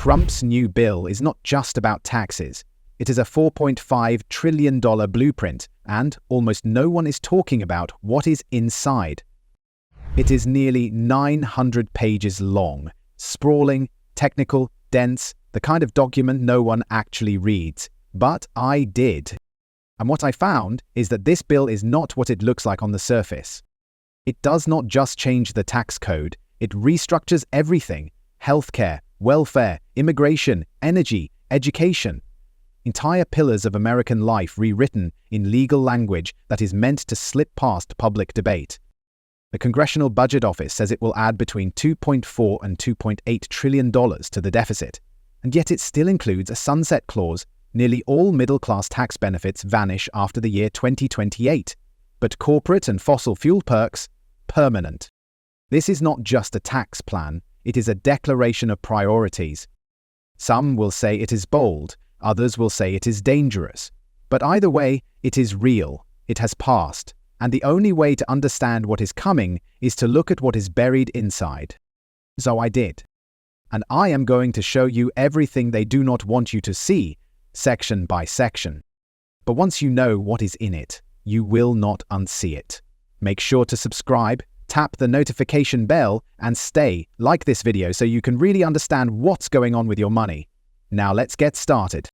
Trump's new bill is not just about taxes. It is a $4.5 trillion blueprint, and almost no one is talking about what is inside. It is nearly 900 pages long, sprawling, technical, dense, the kind of document no one actually reads. But I did. And what I found is that this bill is not what it looks like on the surface. It does not just change the tax code, it restructures everything: healthcare, welfare, immigration, energy, education. Entire pillars of American life rewritten in legal language that is meant to slip past public debate. The Congressional Budget Office says it will add between $2.4 and $2.8 trillion to the deficit, and yet it still includes a sunset clause. Nearly all middle-class tax benefits vanish after the year 2028, but corporate and fossil fuel perks, permanent. This is not just a tax plan, it is a declaration of priorities. Some will say it is bold, others will say it is dangerous. But either way, it is real, it has passed, and the only way to understand what is coming is to look at what is buried inside. So I did. And I am going to show you everything they do not want you to see, section by section. But once you know what is in it, you will not unsee it. Make sure to subscribe, tap the notification bell, and like this video so you can really understand what's going on with your money. Now let's get started.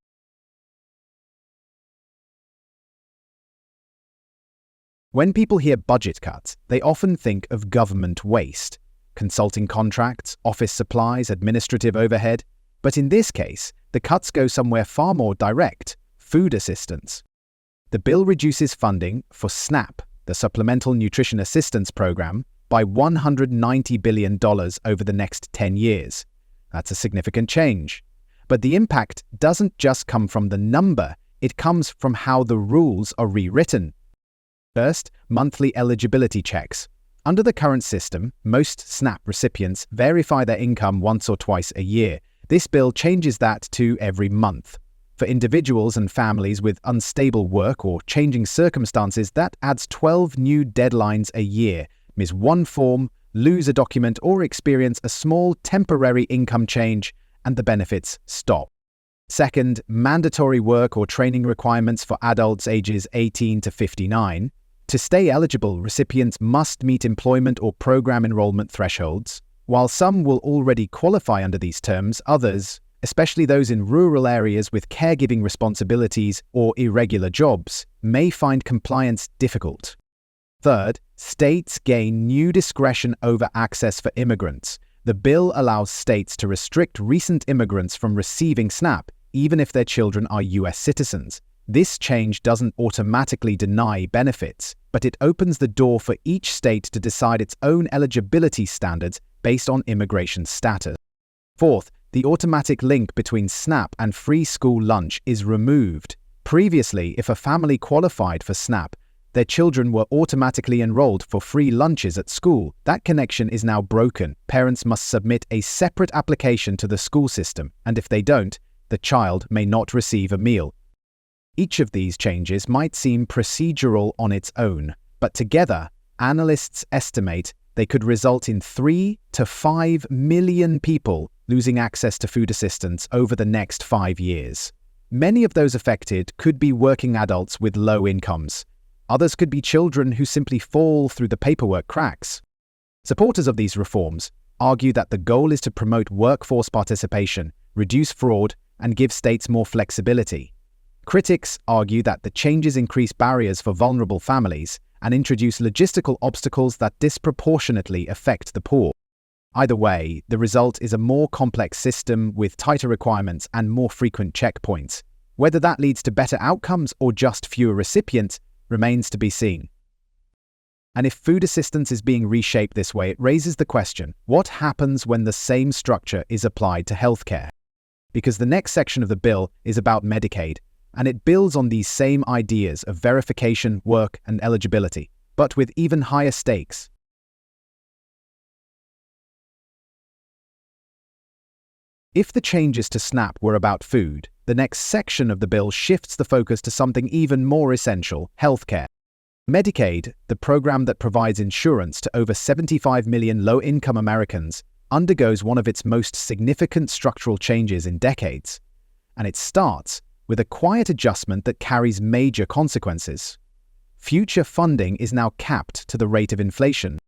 When people hear budget cuts, they often think of government waste, consulting contracts, office supplies, administrative overhead. But in this case, the cuts go somewhere far more direct: food assistance. The bill reduces funding for SNAP, the Supplemental Nutrition Assistance Program, by $190 billion over the next 10 years. That's a significant change. But the impact doesn't just come from the number, it comes from how the rules are rewritten. First, monthly eligibility checks. Under the current system, most SNAP recipients verify their income once or twice a year. This bill changes that to every month. For individuals and families with unstable work or changing circumstances, that adds 12 new deadlines a year: miss one form, lose a document, or experience a small temporary income change, and the benefits stop. Second, mandatory work or training requirements for adults ages 18 to 59. To stay eligible, recipients must meet employment or program enrollment thresholds. While some will already qualify under these terms, others, especially those in rural areas with caregiving responsibilities or irregular jobs, may find compliance difficult. Third, states gain new discretion over access for immigrants. The bill allows states to restrict recent immigrants from receiving SNAP, even if their children are US citizens. This change doesn't automatically deny benefits, but it opens the door for each state to decide its own eligibility standards based on immigration status. Fourth, the automatic link between SNAP and free school lunch is removed. Previously, if a family qualified for SNAP, their children were automatically enrolled for free lunches at school. That connection is now broken. Parents must submit a separate application to the school system, and if they don't, the child may not receive a meal. Each of these changes might seem procedural on its own, but together, analysts estimate they could result in 3 to 5 million people losing access to food assistance over the next 5 years. Many of those affected could be working adults with low incomes. Others could be children who simply fall through the paperwork cracks. Supporters of these reforms argue that the goal is to promote workforce participation, reduce fraud, and give states more flexibility. Critics argue that the changes increase barriers for vulnerable families and introduce logistical obstacles that disproportionately affect the poor. Either way, the result is a more complex system with tighter requirements and more frequent checkpoints. Whether that leads to better outcomes or just fewer recipients remains to be seen. And if food assistance is being reshaped this way, it raises the question, what happens when the same structure is applied to healthcare? Because the next section of the bill is about Medicaid, and it builds on these same ideas of verification, work, and eligibility, but with even higher stakes. If the changes to SNAP were about food, the next section of the bill shifts the focus to something even more essential: healthcare. Medicaid, the program that provides insurance to over 75 million low-income Americans, undergoes one of its most significant structural changes in decades. And it starts with a quiet adjustment that carries major consequences. Future funding is now capped to the rate of inflation.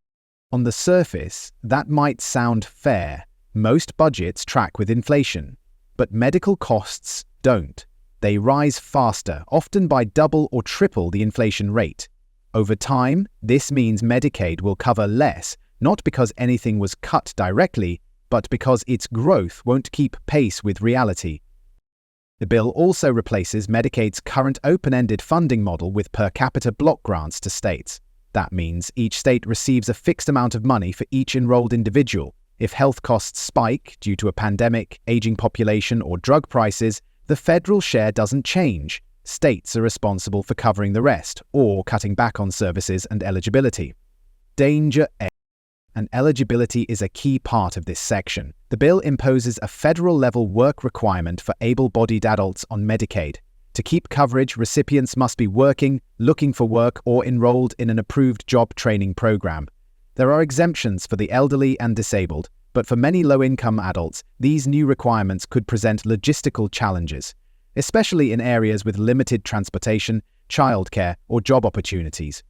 On the surface, that might sound fair. Most budgets track with inflation. But medical costs don't. They rise faster, often by double or triple the inflation rate. Over time, this means Medicaid will cover less, not because anything was cut directly, but because its growth won't keep pace with reality. The bill also replaces Medicaid's current open-ended funding model with per capita block grants to states. That means each state receives a fixed amount of money for each enrolled individual. If health costs spike due to a pandemic, aging population, or drug prices, the federal share doesn't change. States are responsible for covering the rest, or cutting back on services and eligibility. Danger A. And eligibility is a key part of this section. The bill imposes a federal-level work requirement for able-bodied adults on Medicaid. To keep coverage, recipients must be working, looking for work, or enrolled in an approved job training program. There are exemptions for the elderly and disabled, but for many low-income adults, these new requirements could present logistical challenges, especially in areas with limited transportation, childcare, or job opportunities.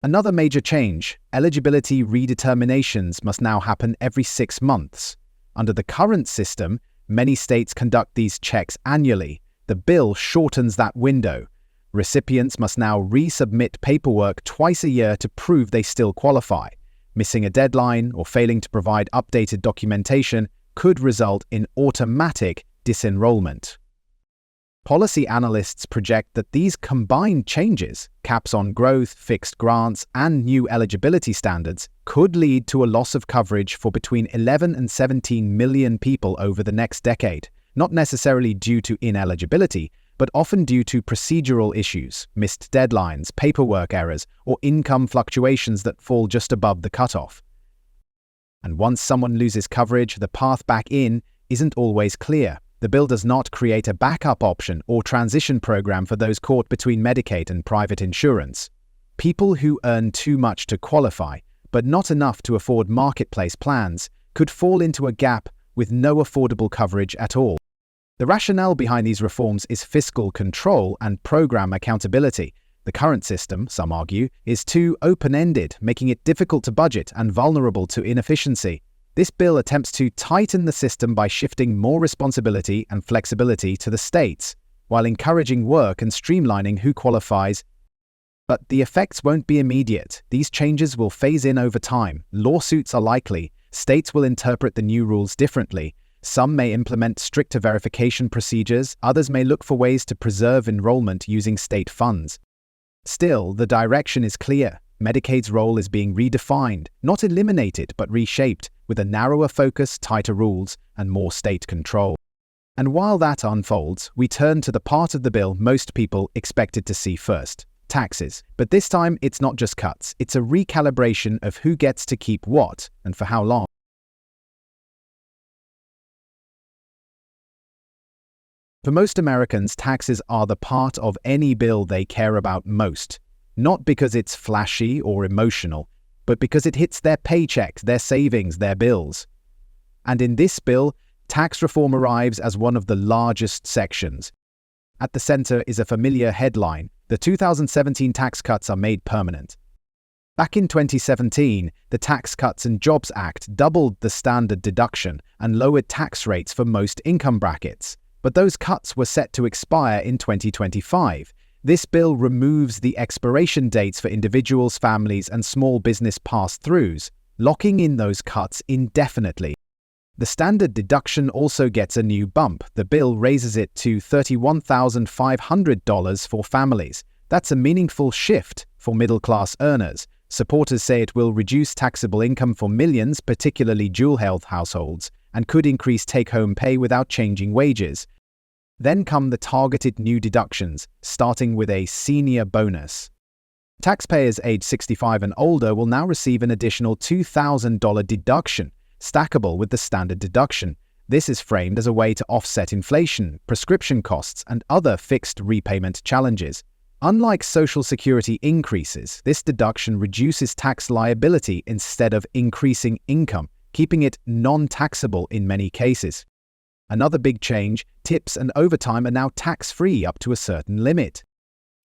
Another major change: eligibility redeterminations must now happen every 6 months. Under the current system, many states conduct these checks annually. The bill shortens that window. Recipients must now resubmit paperwork twice a year to prove they still qualify. Missing a deadline or failing to provide updated documentation could result in automatic disenrollment. Policy analysts project that these combined changes, caps on growth, fixed grants, and new eligibility standards, could lead to a loss of coverage for between 11 and 17 million people over the next decade, not necessarily due to ineligibility, but often due to procedural issues, missed deadlines, paperwork errors, or income fluctuations that fall just above the cutoff. And once someone loses coverage, the path back in isn't always clear. The bill does not create a backup option or transition program for those caught between Medicaid and private insurance. People who earn too much to qualify, but not enough to afford marketplace plans, could fall into a gap with no affordable coverage at all. The rationale behind these reforms is fiscal control and program accountability. The current system, some argue, is too open-ended, making it difficult to budget and vulnerable to inefficiency. This bill attempts to tighten the system by shifting more responsibility and flexibility to the states, while encouraging work and streamlining who qualifies. But the effects won't be immediate. These changes will phase in over time. Lawsuits are likely. States will interpret the new rules differently. Some may implement stricter verification procedures, others may look for ways to preserve enrollment using state funds. Still, the direction is clear. Medicaid's role is being redefined, not eliminated but reshaped, with a narrower focus, tighter rules, and more state control. And while that unfolds, we turn to the part of the bill most people expected to see first: taxes. But this time, it's not just cuts, it's a recalibration of who gets to keep what, and for how long. For most Americans, taxes are the part of any bill they care about most, not because it's flashy or emotional, but because it hits their paychecks, their savings, their bills. And in this bill, tax reform arrives as one of the largest sections. At the center is a familiar headline: the 2017 tax cuts are made permanent. Back in 2017, the Tax Cuts and Jobs Act doubled the standard deduction and lowered tax rates for most income brackets. But those cuts were set to expire in 2025. This bill removes the expiration dates for individuals, families, and small business pass-throughs, locking in those cuts indefinitely. The standard deduction also gets a new bump. The bill raises it to $31,500 for families. That's a meaningful shift for middle-class earners. Supporters say it will reduce taxable income for millions, particularly dual-health households, and could increase take-home pay without changing wages. Then come the targeted new deductions, starting with a senior bonus. Taxpayers aged 65 and older will now receive an additional $2,000 deduction, stackable with the standard deduction. This is framed as a way to offset inflation, prescription costs, and other fixed repayment challenges. Unlike Social Security increases, this deduction reduces tax liability instead of increasing income, keeping it non-taxable in many cases. Another big change, tips and overtime are now tax-free up to a certain limit.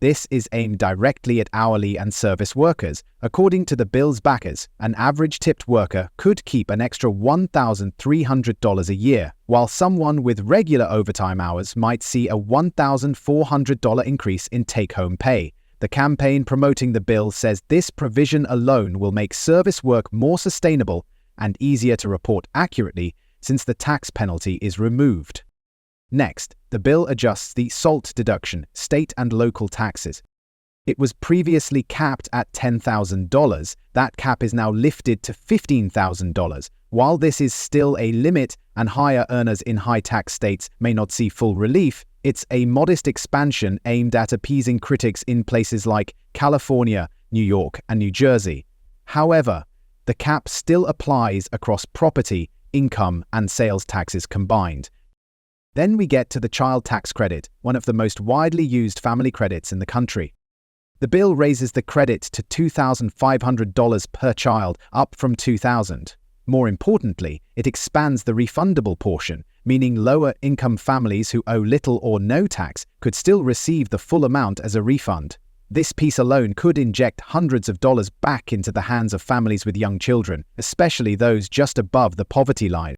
This is aimed directly at hourly and service workers. According to the bill's backers, an average tipped worker could keep an extra $1,300 a year, while someone with regular overtime hours might see a $1,400 increase in take-home pay. The campaign promoting the bill says this provision alone will make service work more sustainable and easier to report accurately since the tax penalty is removed. Next, the bill adjusts the SALT deduction, state and local taxes. It was previously capped at $10,000. That cap is now lifted to $15,000. While this is still a limit and higher earners in high-tax states may not see full relief, it's a modest expansion aimed at appeasing critics in places like California, New York, and New Jersey. However, the cap still applies across property, income, and sales taxes combined. Then we get to the child tax credit, one of the most widely used family credits in the country. The bill raises the credit to $2,500 per child, up from $2,000. More importantly, it expands the refundable portion, meaning lower-income families who owe little or no tax could still receive the full amount as a refund. This piece alone could inject hundreds of dollars back into the hands of families with young children, especially those just above the poverty line.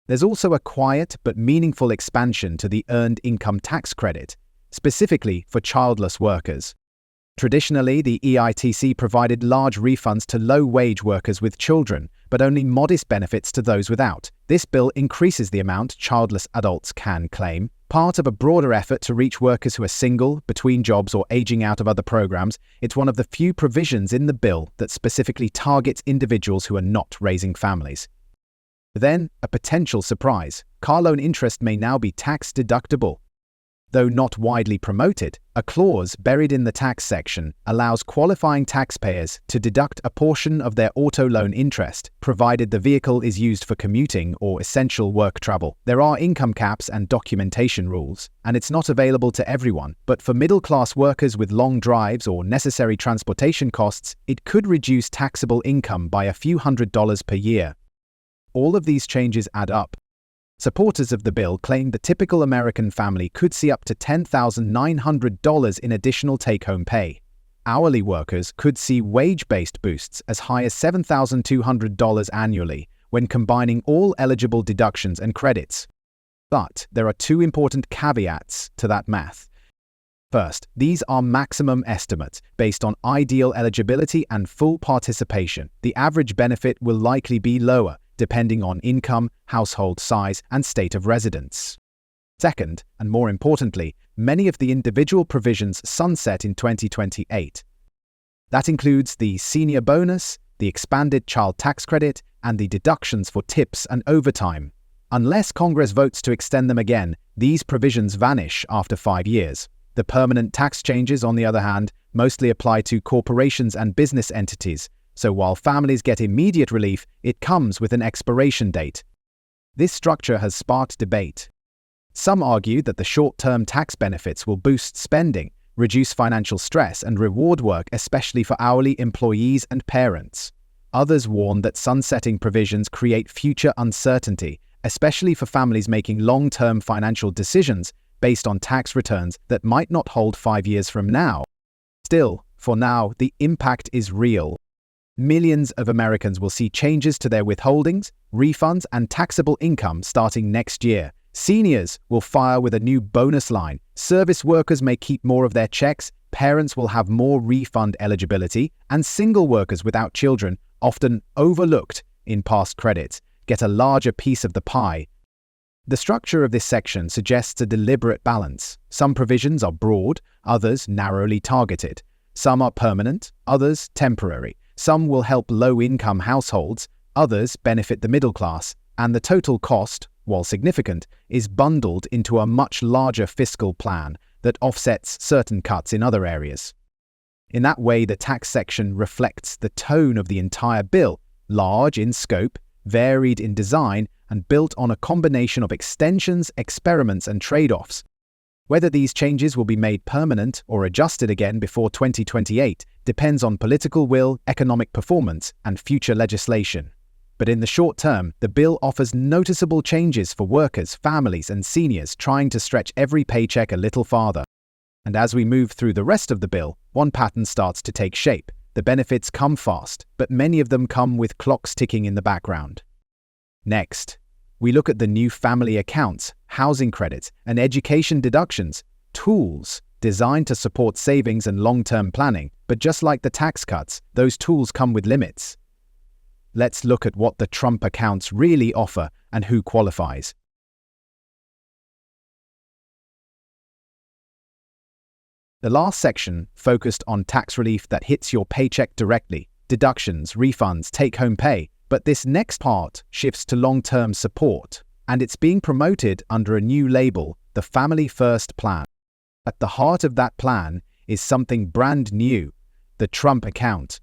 There's also a quiet but meaningful expansion to the Earned Income Tax Credit, specifically for childless workers. Traditionally, the EITC provided large refunds to low-wage workers with children, but only modest benefits to those without. This bill increases the amount childless adults can claim, part of a broader effort to reach workers who are single, between jobs, or aging out of other programs. It's one of the few provisions in the bill that specifically targets individuals who are not raising families. Then, a potential surprise, car loan interest may now be tax-deductible. Though not widely promoted, a clause buried in the tax section allows qualifying taxpayers to deduct a portion of their auto loan interest, provided the vehicle is used for commuting or essential work travel. There are income caps and documentation rules, and it's not available to everyone, but for middle-class workers with long drives or necessary transportation costs, it could reduce taxable income by a few $100s per year. All of these changes add up. Supporters of the bill claim the typical American family could see up to $10,900 in additional take-home pay. Hourly workers could see wage-based boosts as high as $7,200 annually when combining all eligible deductions and credits. But there are two important caveats to that math. First, these are maximum estimates based on ideal eligibility and full participation. The average benefit will likely be lower, depending on income, household size, and state of residence. Second, and more importantly, many of the individual provisions sunset in 2028. That includes the senior bonus, the expanded child tax credit, and the deductions for tips and overtime. Unless Congress votes to extend them again, these provisions vanish after 5 years. The permanent tax changes, on the other hand, mostly apply to corporations and business entities, so while families get immediate relief, it comes with an expiration date. This structure has sparked debate. Some argue that the short-term tax benefits will boost spending, reduce financial stress, and reward work, especially for hourly employees and parents. Others warn that sunsetting provisions create future uncertainty, especially for families making long-term financial decisions based on tax returns that might not hold 5 years from now. Still, for now, the impact is real. Millions of Americans will see changes to their withholdings, refunds, and taxable income starting next year. Seniors will fire with a new bonus line. Service workers may keep more of their checks. Parents will have more refund eligibility. And single workers without children, often overlooked in past credits, get a larger piece of the pie. The structure of this section suggests a deliberate balance. Some provisions are broad, others narrowly targeted. Some are permanent, others temporary. Some will help low-income households, others benefit the middle class, and the total cost, while significant, is bundled into a much larger fiscal plan that offsets certain cuts in other areas. In that way, the tax section reflects the tone of the entire bill, large in scope, varied in design, and built on a combination of extensions, experiments, and trade-offs. Whether these changes will be made permanent or adjusted again before 2028 depends on political will, economic performance, and future legislation. But in the short term, the bill offers noticeable changes for workers, families, and seniors trying to stretch every paycheck a little farther. And as we move through the rest of the bill, one pattern starts to take shape. The benefits come fast, but many of them come with clocks ticking in the background. Next, we look at the new family accounts, housing credits, and education deductions, tools designed to support savings and long-term planning. But just like the tax cuts, those tools come with limits. Let's look at what the Trump accounts really offer and who qualifies. The last section focused on tax relief that hits your paycheck directly, deductions, refunds, take-home pay. But this next part shifts to long-term support, and it's being promoted under a new label, the Family First Plan. At the heart of that plan is something brand new, the Trump account.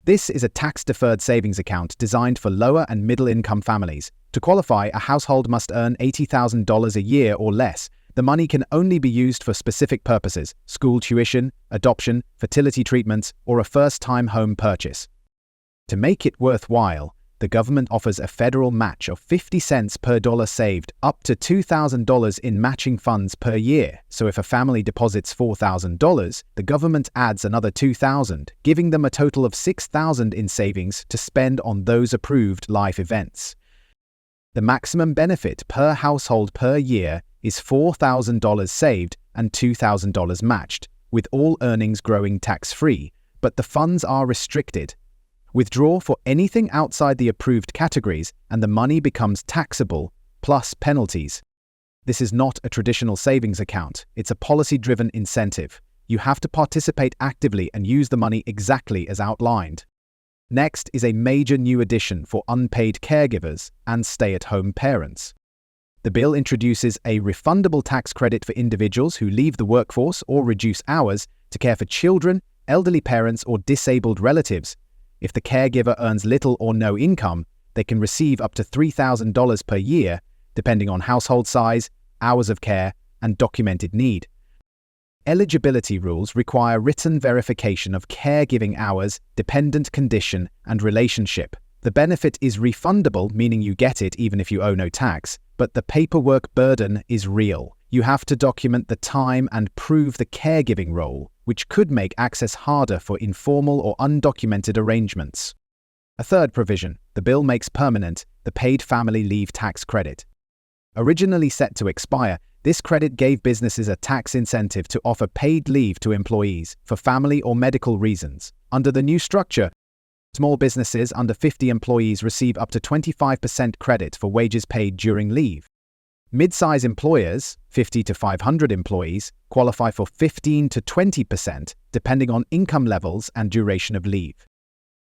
This is a tax-deferred savings account designed for lower and middle-income families. To qualify, a household must earn $80,000 a year or less. The money can only be used for specific purposes: school tuition, adoption, fertility treatments, or a first-time home purchase. To make it worthwhile, the government offers a federal match of 50 cents per dollar saved, up to $2,000 in matching funds per year. So if a family deposits $4,000, the government adds another $2,000, giving them a total of $6,000 in savings to spend on those approved life events. The maximum benefit per household per year is $4,000 saved and $2,000 matched, with all earnings growing tax-free, but the funds are restricted. Withdraw for anything outside the approved categories and the money becomes taxable, plus penalties. This is not a traditional savings account, it's a policy-driven incentive. You have to participate actively and use the money exactly as outlined. Next is a major new addition for unpaid caregivers and stay-at-home parents. The bill introduces a refundable tax credit for individuals who leave the workforce or reduce hours to care for children, elderly parents, or disabled relatives. If the caregiver earns little or no income, they can receive up to $3,000 per year, depending on household size, hours of care, and documented need. Eligibility rules require written verification of caregiving hours, dependent condition, and relationship. The benefit is refundable, meaning you get it even if you owe no tax, but the paperwork burden is real. You have to document the time and prove the caregiving role, which could make access harder for informal or undocumented arrangements. A third provision, the bill makes permanent the paid family leave tax credit. Originally set to expire, this credit gave businesses a tax incentive to offer paid leave to employees for family or medical reasons. Under the new structure, small businesses under 50 employees receive up to 25% credit for wages paid during leave. Mid-size employers, 50 to 500 employees, qualify for 15 to 20%, depending on income levels and duration of leave.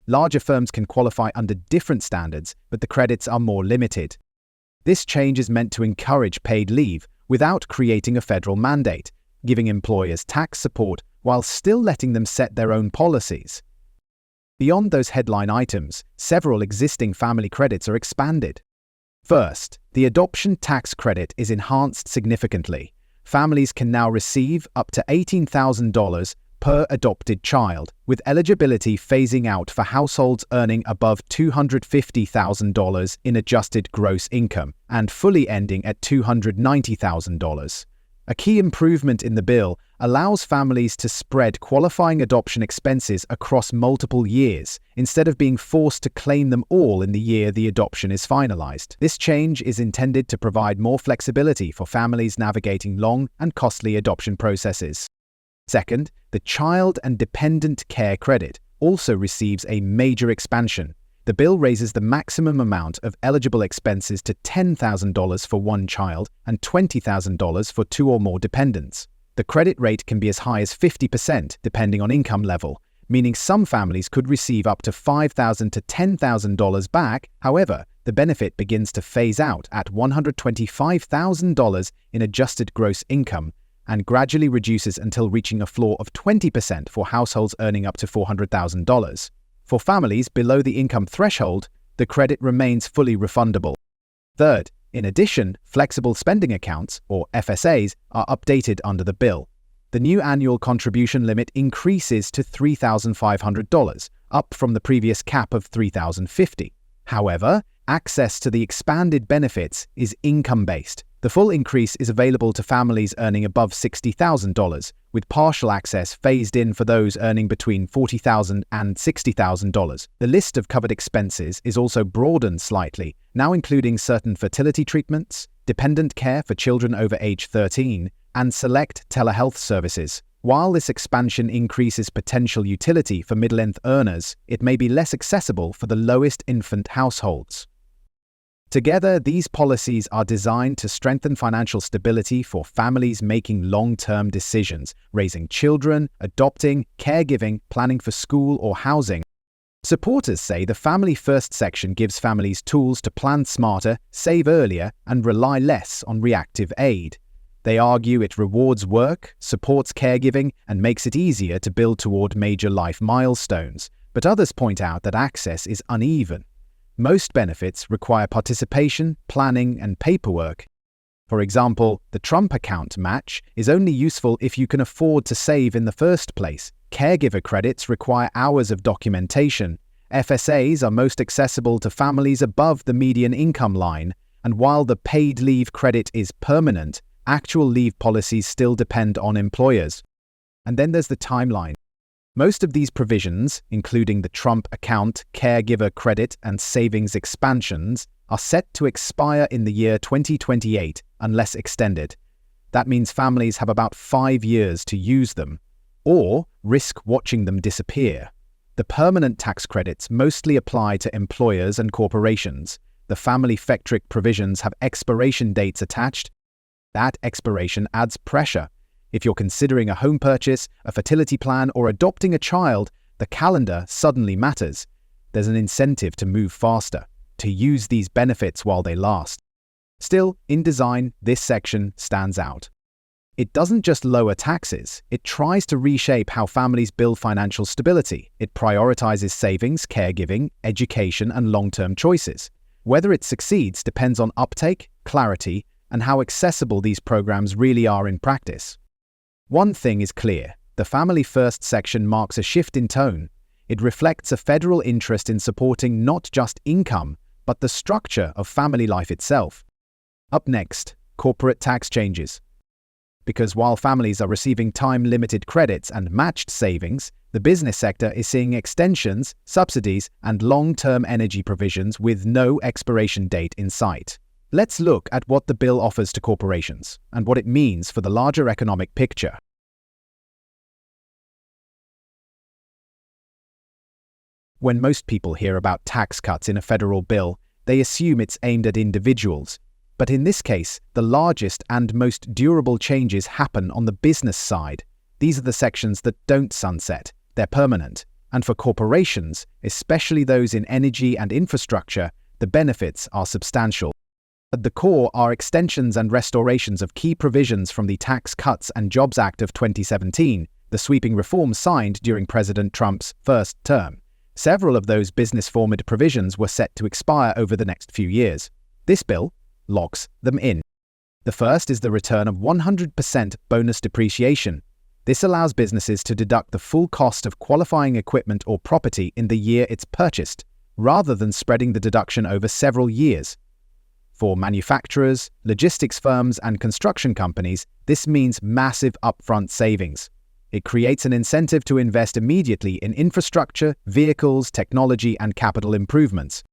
Larger firms can qualify under different standards, but the credits are more limited. This change is meant to encourage paid leave without creating a federal mandate, giving employers tax support while still letting them set their own policies. Beyond those headline items, several existing family credits are expanded. First, the adoption tax credit is enhanced significantly. Families can now receive up to $18,000 per adopted child, with eligibility phasing out for households earning above $250,000 in adjusted gross income and fully ending at $290,000. A key improvement in the bill allows families to spread qualifying adoption expenses across multiple years, instead of being forced to claim them all in the year the adoption is finalized. This change is intended to provide more flexibility for families navigating long and costly adoption processes. Second, the Child and Dependent Care Credit also receives a major expansion. The bill raises the maximum amount of eligible expenses to $10,000 for one child and $20,000 for two or more dependents. The credit rate can be as high as 50% depending on income level, meaning some families could receive up to $5,000 to $10,000 back. However, the benefit begins to phase out at $125,000 in adjusted gross income and gradually reduces until reaching a floor of 20% for households earning up to $400,000. For families below the income threshold, the credit remains fully refundable. Third, in addition, flexible spending accounts, or FSAs, are updated under the bill. The new annual contribution limit increases to $3,500, up from the previous cap of $3,050. However, access to the expanded benefits is income-based. The full increase is available to families earning above $60,000, with partial access phased in for those earning between $40,000 and $60,000. The list of covered expenses is also broadened slightly, now including certain fertility treatments, dependent care for children over age 13, and select telehealth services. While this expansion increases potential utility for middle-length earners, it may be less accessible for the lowest infant households. Together, these policies are designed to strengthen financial stability for families making long-term decisions, raising children, adopting, caregiving, planning for school or housing. Supporters say the Family First section gives families tools to plan smarter, save earlier, and rely less on reactive aid. They argue it rewards work, supports caregiving, and makes it easier to build toward major life milestones. But others point out that access is uneven. Most benefits require participation, planning, and paperwork. For example, the Trump account match is only useful if you can afford to save in the first place. Caregiver credits require hours of documentation. FSAs are most accessible to families above the median income line, and while the paid leave credit is permanent, actual leave policies still depend on employers. And then there's the timeline. Most of these provisions, including the Trump account, caregiver credit, and savings expansions, are set to expire in the year 2028 unless extended. That means families have about 5 years to use them, or risk watching them disappear. The permanent tax credits mostly apply to employers and corporations. The family FECTRIC provisions have expiration dates attached. That expiration adds pressure. If you're considering a home purchase, a fertility plan, or adopting a child, the calendar suddenly matters. There's an incentive to move faster, to use these benefits while they last. Still, in design, this section stands out. It doesn't just lower taxes, it tries to reshape how families build financial stability. It prioritizes savings, caregiving, education, and long-term choices. Whether it succeeds depends on uptake, clarity, and how accessible these programs really are in practice. One thing is clear, the Family First section marks a shift in tone. It reflects a federal interest in supporting not just income, but the structure of family life itself. Up next, corporate tax changes. Because while families are receiving time-limited credits and matched savings, the business sector is seeing extensions, subsidies, and long-term energy provisions with no expiration date in sight. Let's look at what the bill offers to corporations and what it means for the larger economic picture. When most people hear about tax cuts in a federal bill, they assume it's aimed at individuals. But in this case, the largest and most durable changes happen on the business side. These are the sections that don't sunset, they're permanent. And for corporations, especially those in energy and infrastructure, the benefits are substantial. At the core are extensions and restorations of key provisions from the Tax Cuts and Jobs Act of 2017, the sweeping reforms signed during President Trump's first term. Several of those business-forward provisions were set to expire over the next few years. This bill locks them in. The first is the return of 100% bonus depreciation. This allows businesses to deduct the full cost of qualifying equipment or property in the year it's purchased, rather than spreading the deduction over several years. For manufacturers, logistics firms, and construction companies, this means massive upfront savings. It creates an incentive to invest immediately in infrastructure, vehicles, technology, and capital improvements.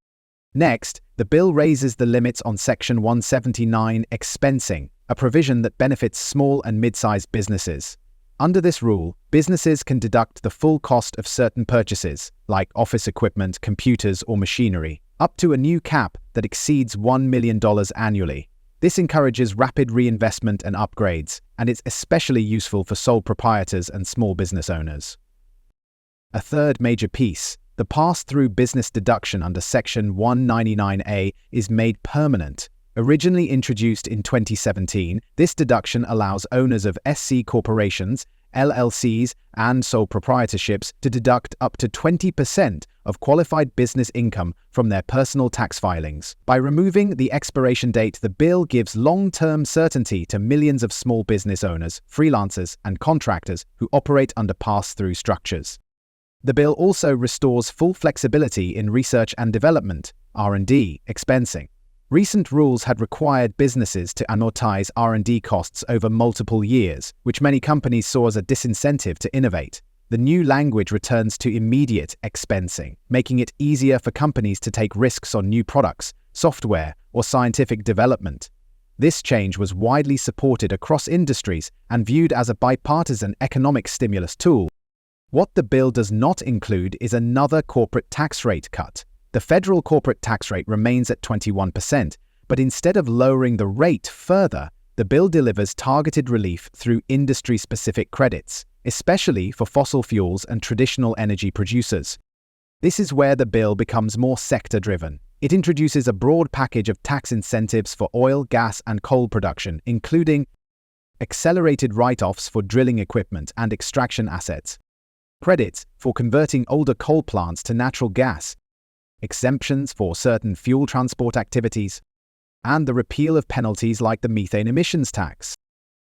Next, the bill raises the limits on Section 179 expensing, a provision that benefits small and mid-sized businesses. Under this rule, businesses can deduct the full cost of certain purchases, like office equipment, computers, or machinery, up to a new cap that exceeds $1 million annually. This encourages rapid reinvestment and upgrades, and it's especially useful for sole proprietors and small business owners. A third major piece, the pass-through business deduction under Section 199A, is made permanent. Originally introduced in 2017, this deduction allows owners of SC corporations, LLCs, and sole proprietorships to deduct up to 20% of qualified business income from their personal tax filings. By removing the expiration date, the bill gives long-term certainty to millions of small business owners, freelancers, and contractors who operate under pass-through structures. The bill also restores full flexibility in research and development, R&D, expensing. Recent rules had required businesses to amortize R&D costs over multiple years, which many companies saw as a disincentive to innovate. The new language returns to immediate expensing, making it easier for companies to take risks on new products, software, or scientific development. This change was widely supported across industries and viewed as a bipartisan economic stimulus tool. What the bill does not include is another corporate tax rate cut. The federal corporate tax rate remains at 21%, but instead of lowering the rate further, the bill delivers targeted relief through industry-specific credits, especially for fossil fuels and traditional energy producers. This is where the bill becomes more sector-driven. It introduces a broad package of tax incentives for oil, gas, and coal production, including accelerated write-offs for drilling equipment and extraction assets, credits for converting older coal plants to natural gas, exemptions for certain fuel transport activities, and the repeal of penalties like the methane emissions tax.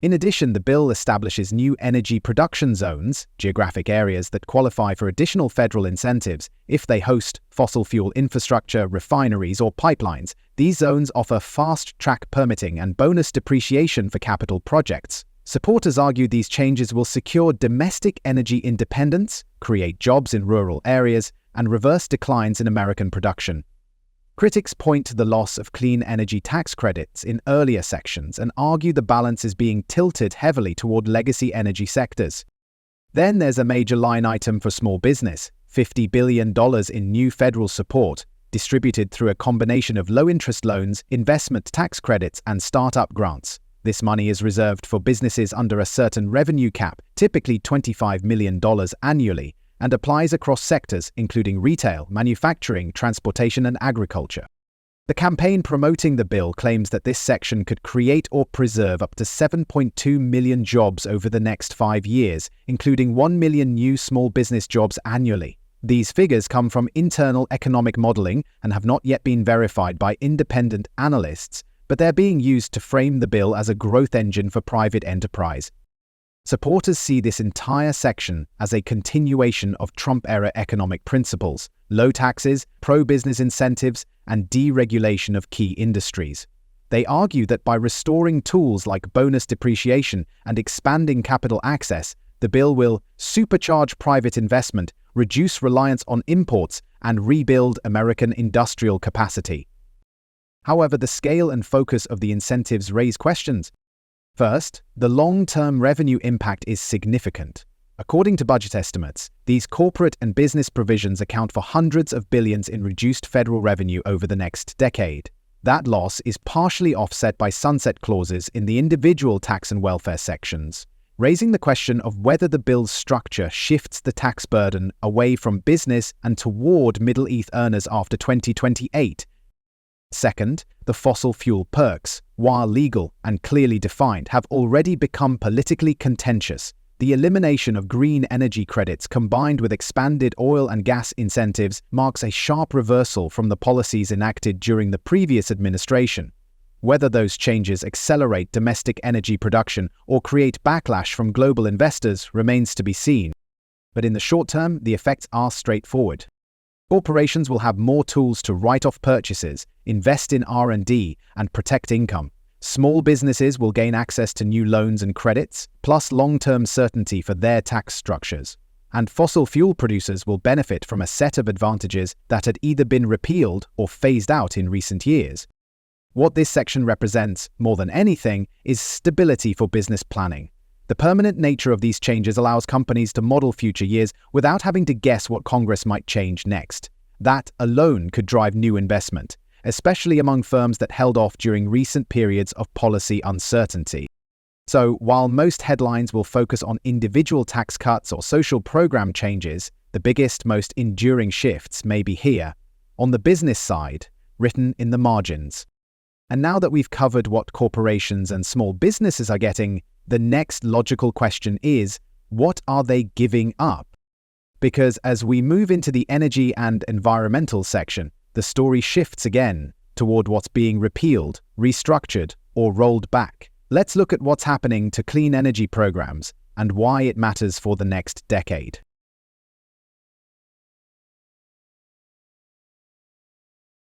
In addition, the bill establishes new energy production zones, geographic areas that qualify for additional federal incentives if they host fossil fuel infrastructure, refineries, or pipelines. These zones offer fast-track permitting and bonus depreciation for capital projects. Supporters argue these changes will secure domestic energy independence, create jobs in rural areas, and reverse declines in American production. Critics point to the loss of clean energy tax credits in earlier sections and argue the balance is being tilted heavily toward legacy energy sectors. Then there's a major line item for small business, $50 billion in new federal support, distributed through a combination of low-interest loans, investment tax credits, and startup grants. This money is reserved for businesses under a certain revenue cap, typically $25 million annually, and applies across sectors including retail, manufacturing, transportation, and agriculture. The campaign promoting the bill claims that this section could create or preserve up to 7.2 million jobs over the next 5 years, including 1 million new small business jobs annually. These figures come from internal economic modeling and have not yet been verified by independent analysts, but they're being used to frame the bill as a growth engine for private enterprise. Supporters see this entire section as a continuation of Trump-era economic principles: low taxes, pro-business incentives, and deregulation of key industries. They argue that by restoring tools like bonus depreciation and expanding capital access, the bill will supercharge private investment, reduce reliance on imports, and rebuild American industrial capacity. However, the scale and focus of the incentives raise questions. First, the long-term revenue impact is significant. According to budget estimates, these corporate and business provisions account for hundreds of billions in reduced federal revenue over the next decade. That loss is partially offset by sunset clauses in the individual tax and welfare sections, raising the question of whether the bill's structure shifts the tax burden away from business and toward middle-East earners after 2028. Second, the fossil fuel perks, while legal and clearly defined, have already become politically contentious. The elimination of green energy credits combined with expanded oil and gas incentives marks a sharp reversal from the policies enacted during the previous administration. Whether those changes accelerate domestic energy production or create backlash from global investors remains to be seen. But in the short term, the effects are straightforward. Corporations will have more tools to write off purchases, invest in R&D, and protect income. Small businesses will gain access to new loans and credits, plus long-term certainty for their tax structures. And fossil fuel producers will benefit from a set of advantages that had either been repealed or phased out in recent years. What this section represents, more than anything, is stability for business planning. The permanent nature of these changes allows companies to model future years without having to guess what Congress might change next. That alone could drive new investment, especially among firms that held off during recent periods of policy uncertainty. So, while most headlines will focus on individual tax cuts or social program changes, the biggest, most enduring shifts may be here, on the business side, written in the margins. And now that we've covered what corporations and small businesses are getting, the next logical question is, what are they giving up? Because as we move into the energy and environmental section, the story shifts again toward what's being repealed, restructured, or rolled back. Let's look at what's happening to clean energy programs and why it matters for the next decade.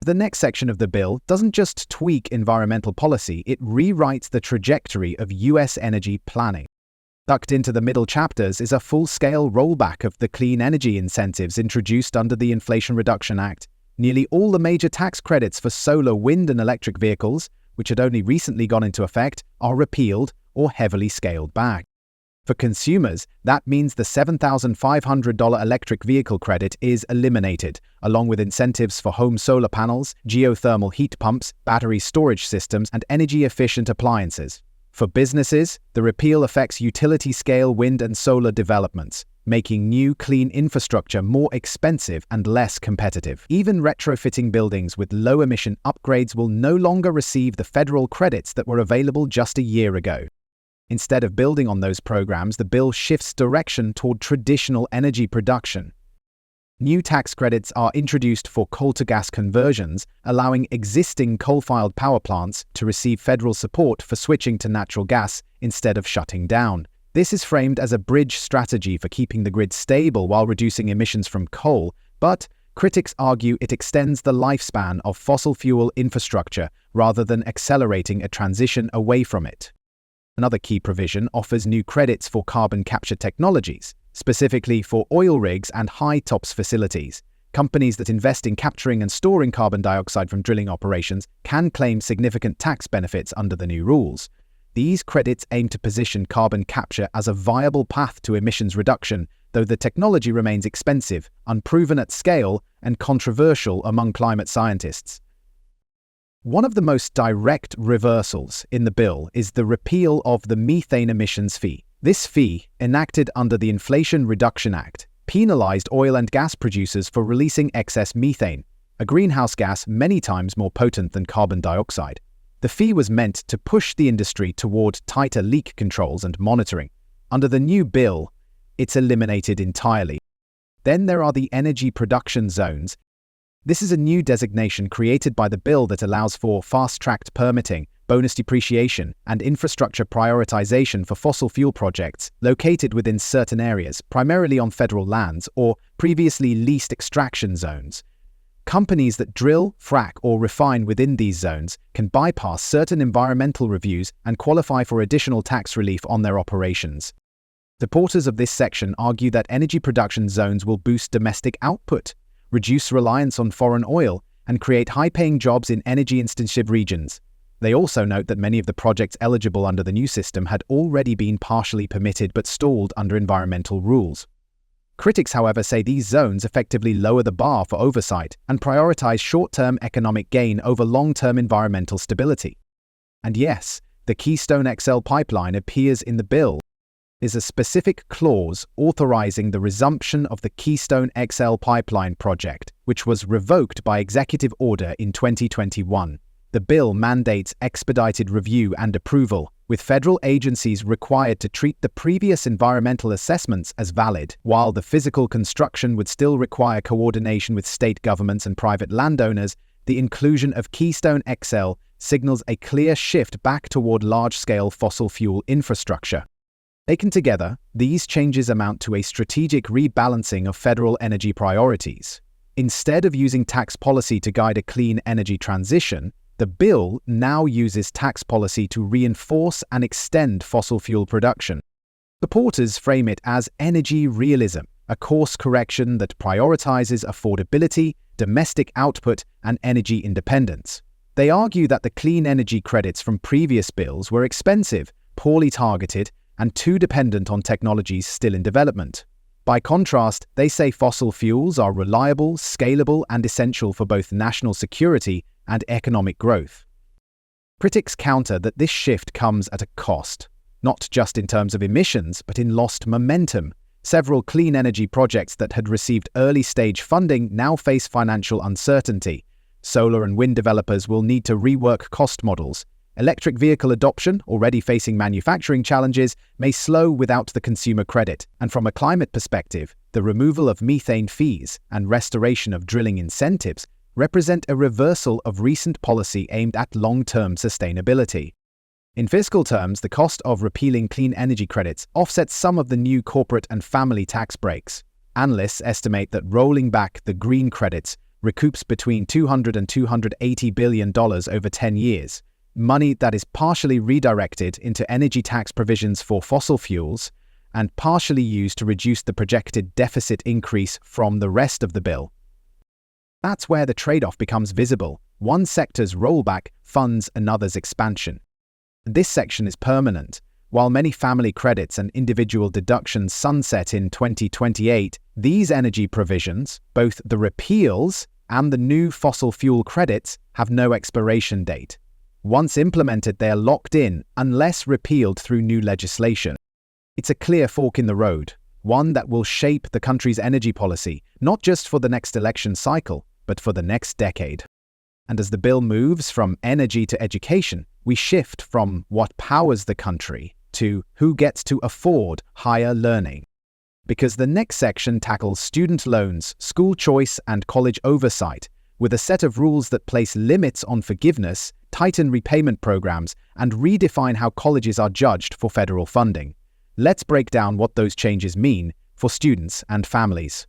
The next section of the bill doesn't just tweak environmental policy, it rewrites the trajectory of US energy planning. Tucked into the middle chapters is a full-scale rollback of the clean energy incentives introduced under the Inflation Reduction Act. Nearly all the major tax credits for solar, wind, and electric vehicles, which had only recently gone into effect, are repealed or heavily scaled back. For consumers, that means the $7,500 electric vehicle credit is eliminated, along with incentives for home solar panels, geothermal heat pumps, battery storage systems, and energy-efficient appliances. For businesses, the repeal affects utility-scale wind and solar developments, making new clean infrastructure more expensive and less competitive. Even retrofitting buildings with low-emission upgrades will no longer receive the federal credits that were available just a year ago. Instead of building on those programs, the bill shifts direction toward traditional energy production. New tax credits are introduced for coal-to-gas conversions, allowing existing coal-fired power plants to receive federal support for switching to natural gas instead of shutting down. This is framed as a bridge strategy for keeping the grid stable while reducing emissions from coal, but critics argue it extends the lifespan of fossil fuel infrastructure rather than accelerating a transition away from it. Another key provision offers new credits for carbon capture technologies, specifically for oil rigs and high TOPS facilities. Companies that invest in capturing and storing carbon dioxide from drilling operations can claim significant tax benefits under the new rules. These credits aim to position carbon capture as a viable path to emissions reduction, though the technology remains expensive, unproven at scale, and controversial among climate scientists. One of the most direct reversals in the bill is the repeal of the methane emissions fee. This fee, enacted under the Inflation Reduction Act, penalized oil and gas producers for releasing excess methane, a greenhouse gas many times more potent than carbon dioxide. The fee was meant to push the industry toward tighter leak controls and monitoring. Under the new bill, it's eliminated entirely. Then there are the energy production zones. This is a new designation created by the bill that allows for fast-tracked permitting, bonus depreciation, and infrastructure prioritization for fossil fuel projects located within certain areas, primarily on federal lands or previously leased extraction zones. Companies that drill, frack, or refine within these zones can bypass certain environmental reviews and qualify for additional tax relief on their operations. Supporters of this section argue that energy production zones will boost domestic output, reduce reliance on foreign oil, and create high-paying jobs in energy-intensive regions. They also note that many of the projects eligible under the new system had already been partially permitted but stalled under environmental rules. Critics, however, say these zones effectively lower the bar for oversight and prioritize short-term economic gain over long-term environmental stability. And yes, the Keystone XL pipeline appears in the bill. Is a specific clause authorizing the resumption of the Keystone XL pipeline project, which was revoked by executive order in 2021. The bill mandates expedited review and approval, with federal agencies required to treat the previous environmental assessments as valid, while the physical construction would still require coordination with state governments and private landowners. The inclusion of Keystone XL signals a clear shift back toward large-scale fossil fuel infrastructure. Taken together, these changes amount to a strategic rebalancing of federal energy priorities. Instead of using tax policy to guide a clean energy transition, the bill now uses tax policy to reinforce and extend fossil fuel production. Supporters frame it as energy realism, a course correction that prioritizes affordability, domestic output, and energy independence. They argue that the clean energy credits from previous bills were expensive, poorly targeted, and too dependent on technologies still in development. By contrast, they say fossil fuels are reliable, scalable, and essential for both national security and economic growth. Critics counter that this shift comes at a cost, not just in terms of emissions, but in lost momentum. Several clean energy projects that had received early-stage funding now face financial uncertainty. Solar and wind developers will need to rework cost models. Electric vehicle adoption, already facing manufacturing challenges, may slow without the consumer credit. And from a climate perspective, the removal of methane fees and restoration of drilling incentives represent a reversal of recent policy aimed at long-term sustainability. In fiscal terms, the cost of repealing clean energy credits offsets some of the new corporate and family tax breaks. Analysts estimate that rolling back the green credits recoups between $200 and $280 billion over 10 years, money that is partially redirected into energy tax provisions for fossil fuels and partially used to reduce the projected deficit increase from the rest of the bill. That's where the trade-off becomes visible. One sector's rollback funds another's expansion. This section is permanent. While many family credits and individual deductions sunset in 2028, these energy provisions, both the repeals and the new fossil fuel credits, have no expiration date. Once implemented, they are locked in unless repealed through new legislation. It's a clear fork in the road, one that will shape the country's energy policy, not just for the next election cycle, but for the next decade. And as the bill moves from energy to education, we shift from what powers the country to who gets to afford higher learning. Because the next section tackles student loans, school choice, and college oversight, with a set of rules that place limits on forgiveness, tighten repayment programs, and redefine how colleges are judged for federal funding. Let's break down what those changes mean for students and families.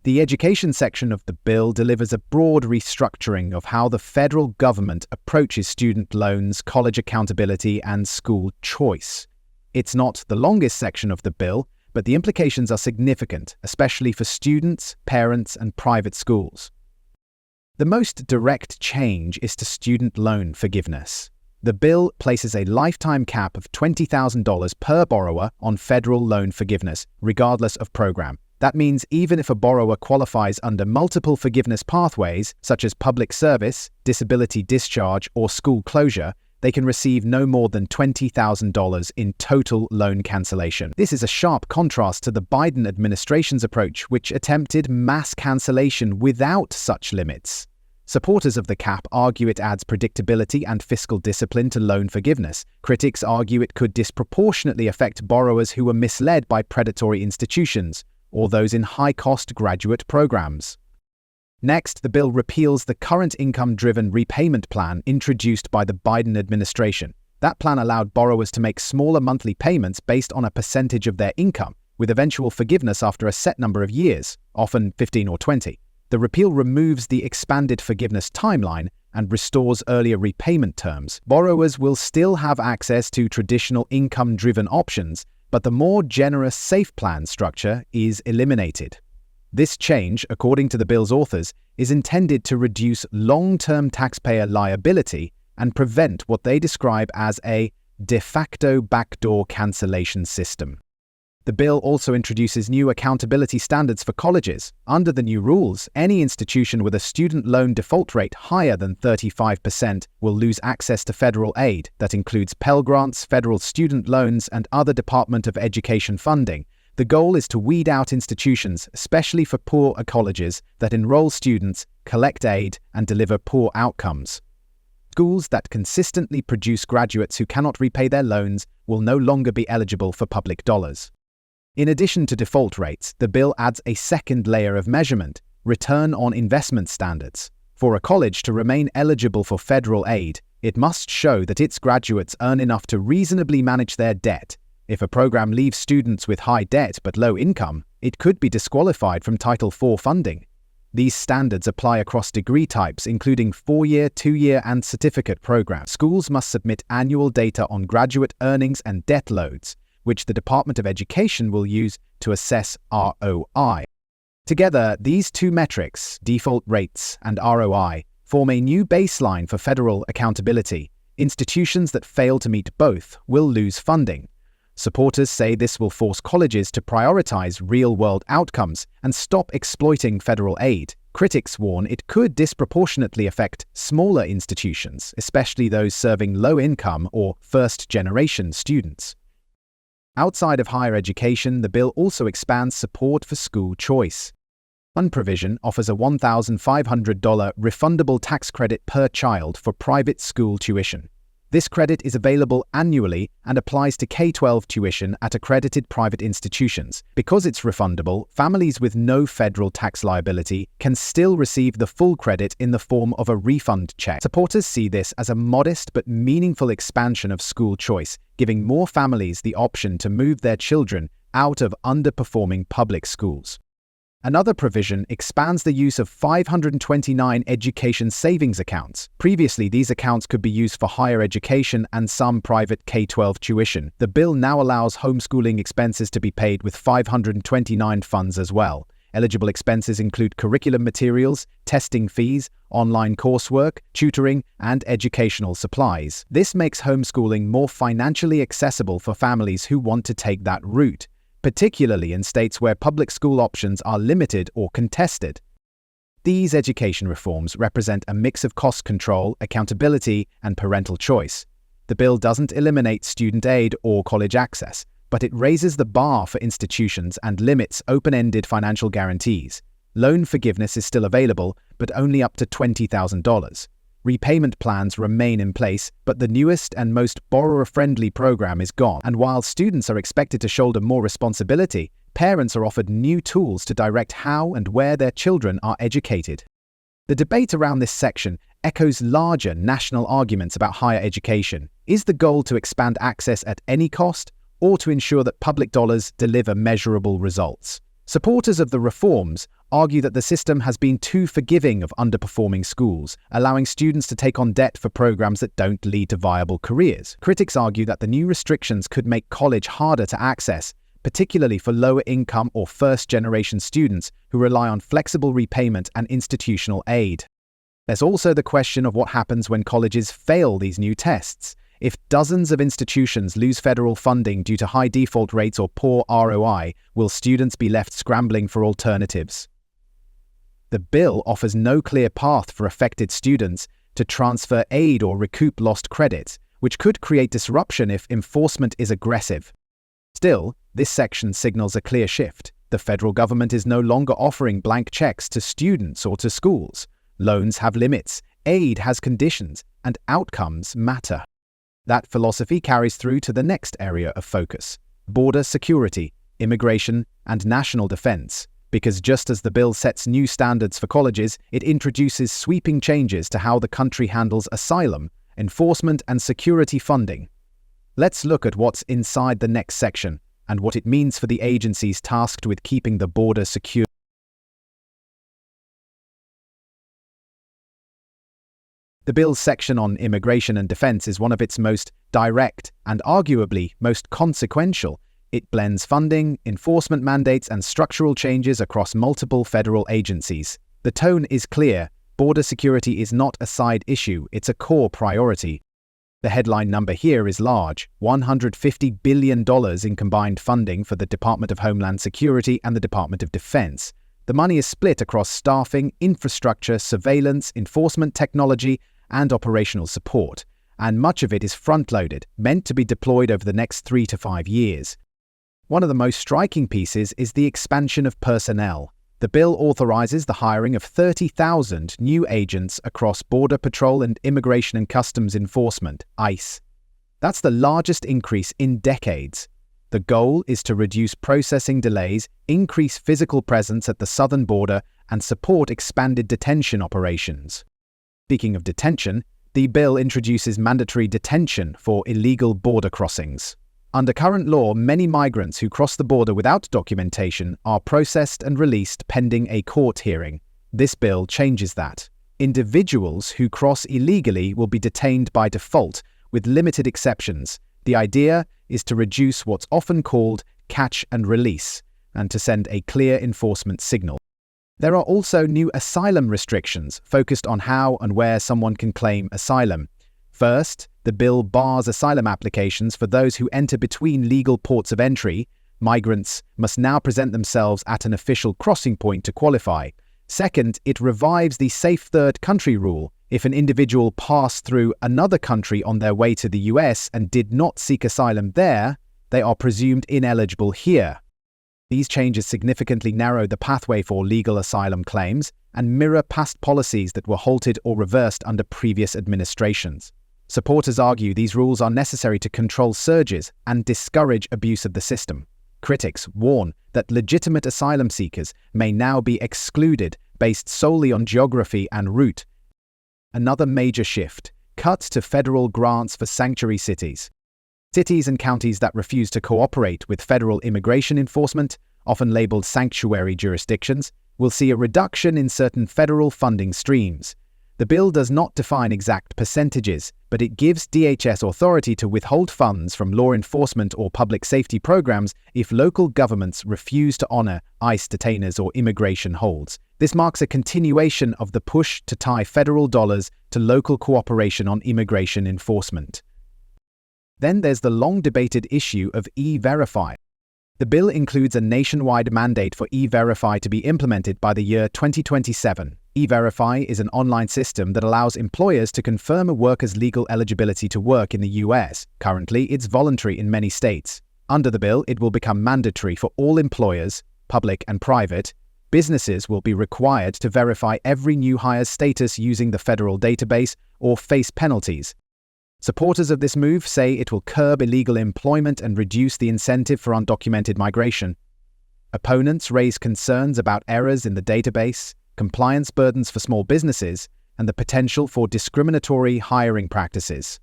The education section of the bill delivers a broad restructuring of how the federal government approaches student loans, college accountability, and school choice. It's not the longest section of the bill, but the implications are significant, especially for students, parents, and private schools. The most direct change is to student loan forgiveness. The bill places a lifetime cap of $20,000 per borrower on federal loan forgiveness, regardless of program. That means even if a borrower qualifies under multiple forgiveness pathways, such as public service, disability discharge, or school closure, they can receive no more than $20,000 in total loan cancellation. This is a sharp contrast to the Biden administration's approach, which attempted mass cancellation without such limits. Supporters of the cap argue it adds predictability and fiscal discipline to loan forgiveness. Critics argue it could disproportionately affect borrowers who were misled by predatory institutions, or those in high-cost graduate programs. Next, the bill repeals the current income-driven repayment plan introduced by the Biden administration. That plan allowed borrowers to make smaller monthly payments based on a percentage of their income, with eventual forgiveness after a set number of years, often 15 or 20. The repeal removes the expanded forgiveness timeline and restores earlier repayment terms. Borrowers will still have access to traditional income-driven options, but the more generous safe plan structure is eliminated. This change, according to the bill's authors, is intended to reduce long-term taxpayer liability and prevent what they describe as a de facto backdoor cancellation system. The bill also introduces new accountability standards for colleges. Under the new rules, any institution with a student loan default rate higher than 35% will lose access to federal aid that includes Pell Grants, federal student loans, and other Department of Education funding. The goal is to weed out institutions, especially for poor colleges, that enroll students, collect aid, and deliver poor outcomes. Schools that consistently produce graduates who cannot repay their loans will no longer be eligible for public dollars. In addition to default rates, the bill adds a second layer of measurement, return on investment standards. For a college to remain eligible for federal aid, it must show that its graduates earn enough to reasonably manage their debt. If a program leaves students with high debt but low income, it could be disqualified from Title IV funding. These standards apply across degree types, including 4-year, 2-year, and certificate programs. Schools must submit annual data on graduate earnings and debt loads, which the Department of Education will use to assess ROI. Together, these two metrics, default rates and ROI, form a new baseline for federal accountability. Institutions that fail to meet both will lose funding. Supporters say this will force colleges to prioritize real-world outcomes and stop exploiting federal aid. Critics warn it could disproportionately affect smaller institutions, especially those serving low-income or first-generation students. Outside of higher education, the bill also expands support for school choice. One provision offers a $1,500 refundable tax credit per child for private school tuition. This credit is available annually and applies to K-12 tuition at accredited private institutions. Because it's refundable, families with no federal tax liability can still receive the full credit in the form of a refund check. Supporters see this as a modest but meaningful expansion of school choice, giving more families the option to move their children out of underperforming public schools. Another provision expands the use of 529 education savings accounts. Previously, these accounts could be used for higher education and some private K-12 tuition. The bill now allows homeschooling expenses to be paid with 529 funds as well. Eligible expenses include curriculum materials, testing fees, online coursework, tutoring, and educational supplies. This makes homeschooling more financially accessible for families who want to take that route, particularly in states where public school options are limited or contested. These education reforms represent a mix of cost control, accountability, and parental choice. The bill doesn't eliminate student aid or college access, but it raises the bar for institutions and limits open-ended financial guarantees. Loan forgiveness is still available, but only up to $20,000. Repayment plans remain in place, but the newest and most borrower-friendly program is gone. And while students are expected to shoulder more responsibility, parents are offered new tools to direct how and where their children are educated. The debate around this section echoes larger national arguments about higher education. Is the goal to expand access at any cost, or to ensure that public dollars deliver measurable results? Supporters of the reforms argue that the system has been too forgiving of underperforming schools, allowing students to take on debt for programs that don't lead to viable careers. Critics argue that the new restrictions could make college harder to access, particularly for lower-income or first-generation students who rely on flexible repayment and institutional aid. There's also the question of what happens when colleges fail these new tests. If dozens of institutions lose federal funding due to high default rates or poor ROI, will students be left scrambling for alternatives? The bill offers no clear path for affected students to transfer aid or recoup lost credits, which could create disruption if enforcement is aggressive. Still, this section signals a clear shift. The federal government is no longer offering blank checks to students or to schools. Loans have limits, aid has conditions, and outcomes matter. That philosophy carries through to the next area of focus: border security, immigration, and national defense. Because just as the bill sets new standards for colleges, it introduces sweeping changes to how the country handles asylum, enforcement, and security funding. Let's look at what's inside the next section and what it means for the agencies tasked with keeping the border secure. The bill's section on immigration and defense is one of its most direct and arguably most consequential. It blends funding, enforcement mandates, and structural changes across multiple federal agencies. The tone is clear: border security is not a side issue, it's a core priority. The headline number here is large: $150 billion in combined funding for the Department of Homeland Security and the Department of Defense. The money is split across staffing, infrastructure, surveillance, enforcement technology, and operational support, and much of it is front-loaded, meant to be deployed over the next 3 to 5 years. One of the most striking pieces is the expansion of personnel. The bill authorizes the hiring of 30,000 new agents across Border Patrol and Immigration and Customs Enforcement, ICE. That's the largest increase in decades. The goal is to reduce processing delays, increase physical presence at the southern border, and support expanded detention operations. Speaking of detention, the bill introduces mandatory detention for illegal border crossings. Under current law, many migrants who cross the border without documentation are processed and released pending a court hearing. This bill changes that. Individuals who cross illegally will be detained by default, with limited exceptions. The idea is to reduce what's often called catch and release, and to send a clear enforcement signal. There are also new asylum restrictions focused on how and where someone can claim asylum. First, the bill bars asylum applications for those who enter between legal ports of entry. Migrants must now present themselves at an official crossing point to qualify. Second, it revives the safe third country rule. If an individual passed through another country on their way to the US and did not seek asylum there, they are presumed ineligible here. These changes significantly narrow the pathway for legal asylum claims and mirror past policies that were halted or reversed under previous administrations. Supporters argue these rules are necessary to control surges and discourage abuse of the system. Critics warn that legitimate asylum seekers may now be excluded based solely on geography and route. Another major shift: cuts to federal grants for sanctuary cities. Cities and counties that refuse to cooperate with federal immigration enforcement, often labeled sanctuary jurisdictions, will see a reduction in certain federal funding streams. The bill does not define exact percentages, but it gives DHS authority to withhold funds from law enforcement or public safety programs if local governments refuse to honor ICE detainers or immigration holds. This marks a continuation of the push to tie federal dollars to local cooperation on immigration enforcement. Then there's the long-debated issue of E-Verify. The bill includes a nationwide mandate for E-Verify to be implemented by the year 2027. E-Verify is an online system that allows employers to confirm a worker's legal eligibility to work in the US. Currently, it's voluntary in many states. Under the bill, it will become mandatory for all employers, public and private. Businesses will be required to verify every new hire's status using the federal database or face penalties. Supporters of this move say it will curb illegal employment and reduce the incentive for undocumented migration. Opponents raise concerns about errors in the database, compliance burdens for small businesses, and the potential for discriminatory hiring practices.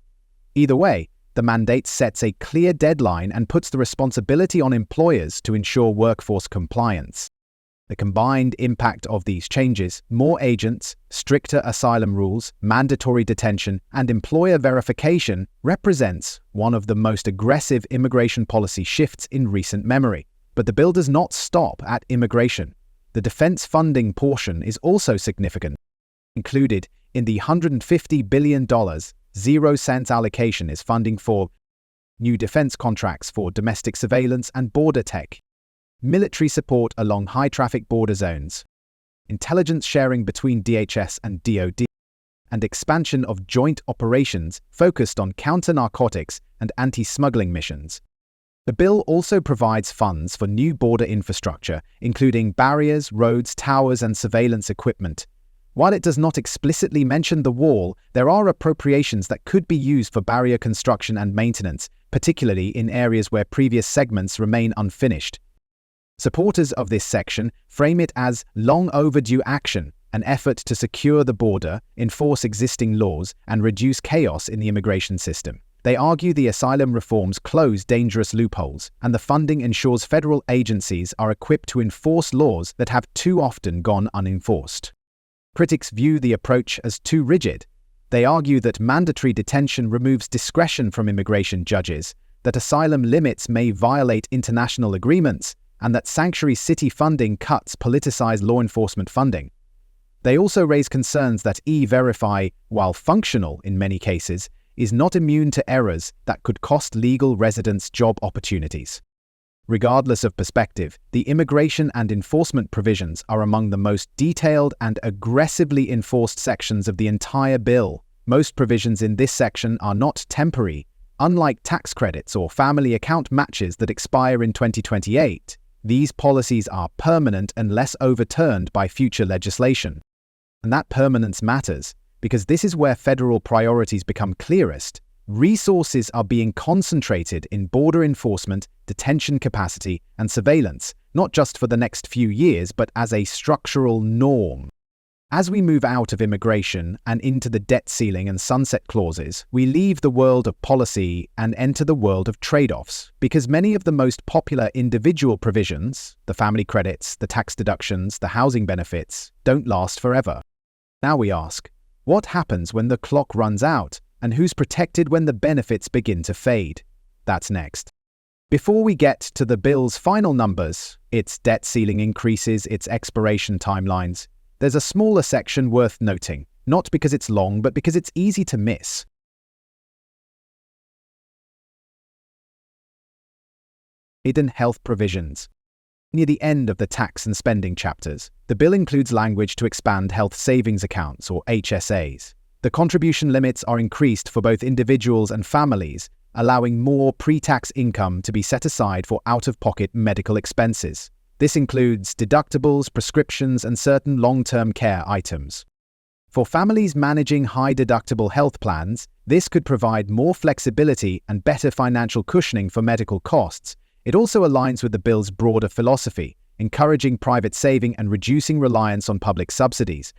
Either way, the mandate sets a clear deadline and puts the responsibility on employers to ensure workforce compliance. The combined impact of these changes, more agents, stricter asylum rules, mandatory detention, and employer verification, represents one of the most aggressive immigration policy shifts in recent memory. But the bill does not stop at immigration. The defense funding portion is also significant. Included in the $150 billion, 0 cents allocation is funding for new defense contracts for domestic surveillance and border tech, military support along high-traffic border zones, intelligence sharing between DHS and DoD, and expansion of joint operations focused on counter-narcotics and anti-smuggling missions. The bill also provides funds for new border infrastructure, including barriers, roads, towers, and surveillance equipment. While it does not explicitly mention the wall, there are appropriations that could be used for barrier construction and maintenance, particularly in areas where previous segments remain unfinished. Supporters of this section frame it as long overdue action, an effort to secure the border, enforce existing laws, and reduce chaos in the immigration system. They argue the asylum reforms close dangerous loopholes, and the funding ensures federal agencies are equipped to enforce laws that have too often gone unenforced. Critics view the approach as too rigid. They argue that mandatory detention removes discretion from immigration judges, that asylum limits may violate international agreements, and that sanctuary city funding cuts politicized law enforcement funding. They also raise concerns that E-Verify, while functional in many cases, is not immune to errors that could cost legal residents job opportunities. Regardless of perspective, the immigration and enforcement provisions are among the most detailed and aggressively enforced sections of the entire bill. Most provisions in this section are not temporary. Unlike tax credits or family account matches that expire in 2028, these policies are permanent unless overturned by future legislation. And that permanence matters, because this is where federal priorities become clearest. Resources are being concentrated in border enforcement, detention capacity, and surveillance, not just for the next few years, but as a structural norm. As we move out of immigration and into the debt ceiling and sunset clauses, we leave the world of policy and enter the world of trade-offs, because many of the most popular individual provisions, the family credits, the tax deductions, the housing benefits, don't last forever. Now we ask, what happens when the clock runs out, and who's protected when the benefits begin to fade? That's next. Before we get to the bill's final numbers, its debt ceiling increases, its expiration timelines, there's a smaller section worth noting, not because it's long, but because it's easy to miss. Hidden health provisions. Near the end of the tax and spending chapters, the bill includes language to expand health savings accounts, or HSAs. The contribution limits are increased for both individuals and families, allowing more pre-tax income to be set aside for out-of-pocket medical expenses. This includes deductibles, prescriptions, and certain long-term care items. For families managing high-deductible health plans, this could provide more flexibility and better financial cushioning for medical costs. It also aligns with the bill's broader philosophy, encouraging private saving and reducing reliance on public subsidies.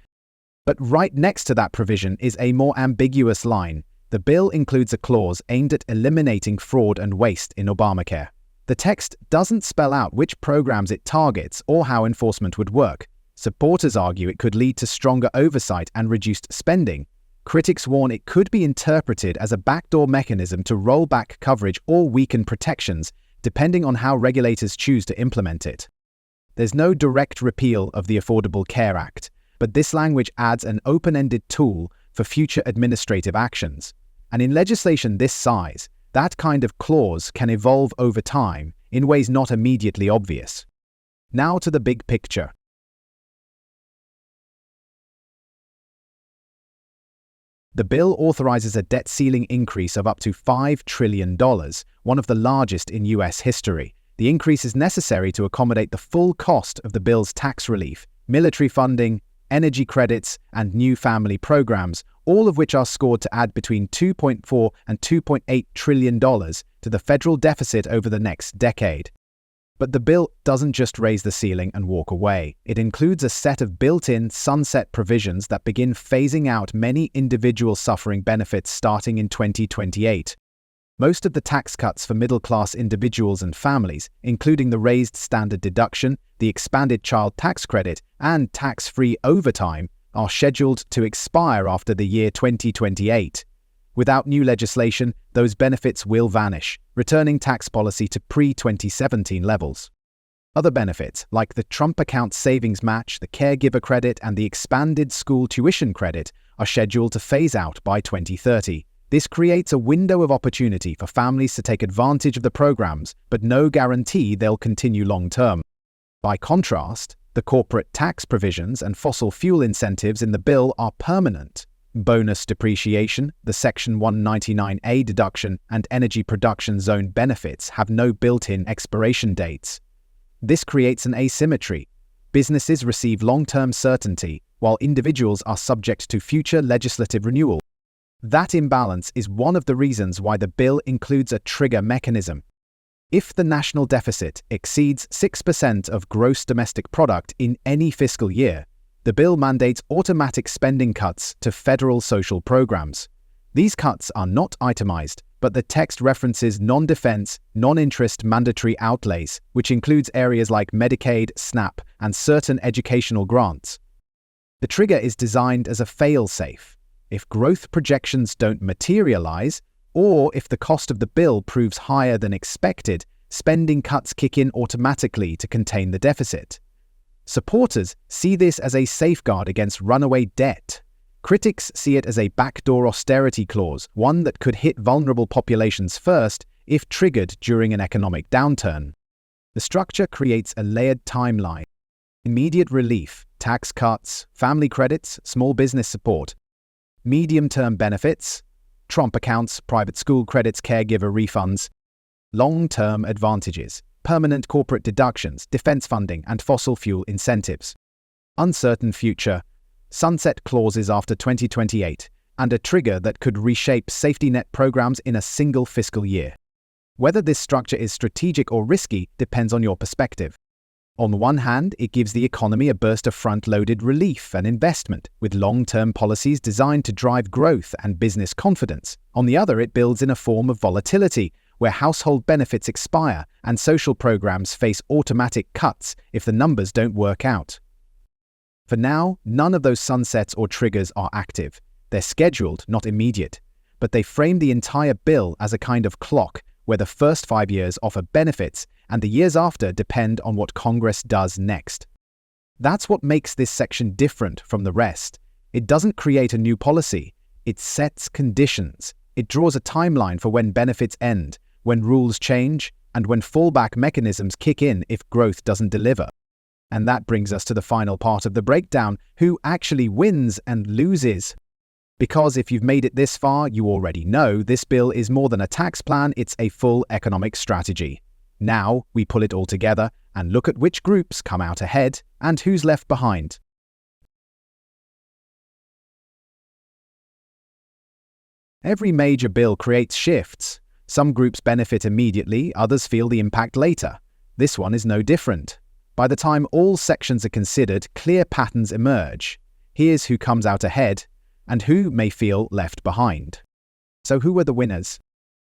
But right next to that provision is a more ambiguous line, The bill includes a clause aimed at eliminating fraud and waste in Obamacare. The text doesn't spell out which programs it targets or how enforcement would work. Supporters argue it could lead to stronger oversight and reduced spending. Critics warn it could be interpreted as a backdoor mechanism to roll back coverage or weaken protections, depending on how regulators choose to implement it. There's no direct repeal of the Affordable Care Act, but this language adds an open-ended tool for future administrative actions. And in legislation this size, that kind of clause can evolve over time in ways not immediately obvious. Now to the big picture. The bill authorizes a debt ceiling increase of up to $5 trillion, one of the largest in U.S. history. The increase is necessary to accommodate the full cost of the bill's tax relief, military funding, energy credits, and new family programs, all of which are scored to add between $2.4 and $2.8 trillion to the federal deficit over the next decade. But the bill doesn't just raise the ceiling and walk away. It includes a set of built-in sunset provisions that begin phasing out many individual suffering benefits starting in 2028. Most of the tax cuts for middle-class individuals and families, including the raised standard deduction, the expanded child tax credit, and tax-free overtime, are scheduled to expire after the year 2028. Without new legislation, those benefits will vanish, returning tax policy to pre-2017 levels. Other benefits, like the Trump account savings match, the caregiver credit, and the expanded school tuition credit, are scheduled to phase out by 2030. This creates a window of opportunity for families to take advantage of the programs, but no guarantee they'll continue long-term. By contrast, the corporate tax provisions and fossil fuel incentives in the bill are permanent. Bonus depreciation, the Section 199A deduction, and energy production zone benefits have no built-in expiration dates. This creates an asymmetry. Businesses receive long-term certainty, while individuals are subject to future legislative renewal. That imbalance is one of the reasons why the bill includes a trigger mechanism. If the national deficit exceeds 6% of gross domestic product in any fiscal year, the bill mandates automatic spending cuts to federal social programs. These cuts are not itemized, but the text references non-defense, non-interest mandatory outlays, which includes areas like Medicaid, SNAP, and certain educational grants. The trigger is designed as a fail-safe. If growth projections don't materialize, or if the cost of the bill proves higher than expected, spending cuts kick in automatically to contain the deficit. Supporters see this as a safeguard against runaway debt. Critics see it as a backdoor austerity clause, one that could hit vulnerable populations first if triggered during an economic downturn. The structure creates a layered timeline. Immediate relief, tax cuts, family credits, small business support. Medium-term benefits, Trump accounts, private school credits, caregiver refunds. Long-term advantages, permanent corporate deductions, defense funding, and fossil fuel incentives. Uncertain future, sunset clauses after 2028, and a trigger that could reshape safety net programs in a single fiscal year. Whether this structure is strategic or risky depends on your perspective. On the one hand, it gives the economy a burst of front-loaded relief and investment, with long-term policies designed to drive growth and business confidence. On the other, it builds in a form of volatility, where household benefits expire and social programs face automatic cuts if the numbers don't work out. For now, none of those sunsets or triggers are active. They're scheduled, not immediate. But they frame the entire bill as a kind of clock, where the first 5 years offer benefits and the years after depend on what Congress does next. That's what makes this section different from the rest. It doesn't create a new policy. It sets conditions. It draws a timeline for when benefits end, when rules change, and when fallback mechanisms kick in if growth doesn't deliver. And that brings us to the final part of the breakdown: who actually wins and loses. Because if you've made it this far, you already know this bill is more than a tax plan, it's a full economic strategy. Now, we pull it all together and look at which groups come out ahead and who's left behind. Every major bill creates shifts. Some groups benefit immediately, others feel the impact later. This one is no different. By the time all sections are considered, clear patterns emerge. Here's who comes out ahead and who may feel left behind. So who were the winners?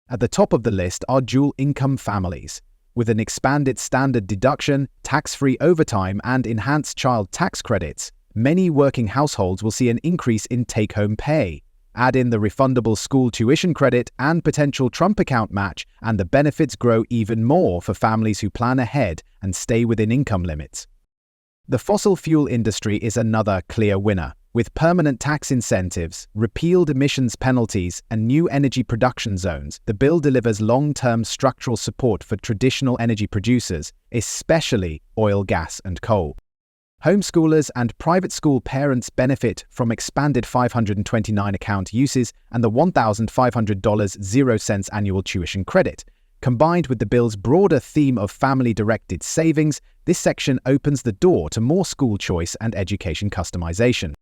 At the top of the list are dual-income families. With an expanded standard deduction, tax-free overtime, and enhanced child tax credits, many working households will see an increase in take-home pay. Add in the refundable school tuition credit and potential Trump account match, and the benefits grow even more for families who plan ahead and stay within income limits. The fossil fuel industry is another clear winner. With permanent tax incentives, repealed emissions penalties, and new energy production zones, the bill delivers long-term structural support for traditional energy producers, especially oil, gas, and coal. Homeschoolers and private school parents benefit from expanded 529 account uses and the $1,500.00 annual tuition credit. Combined with the bill's broader theme of family-directed savings, this section opens the door to more school choice and education customization.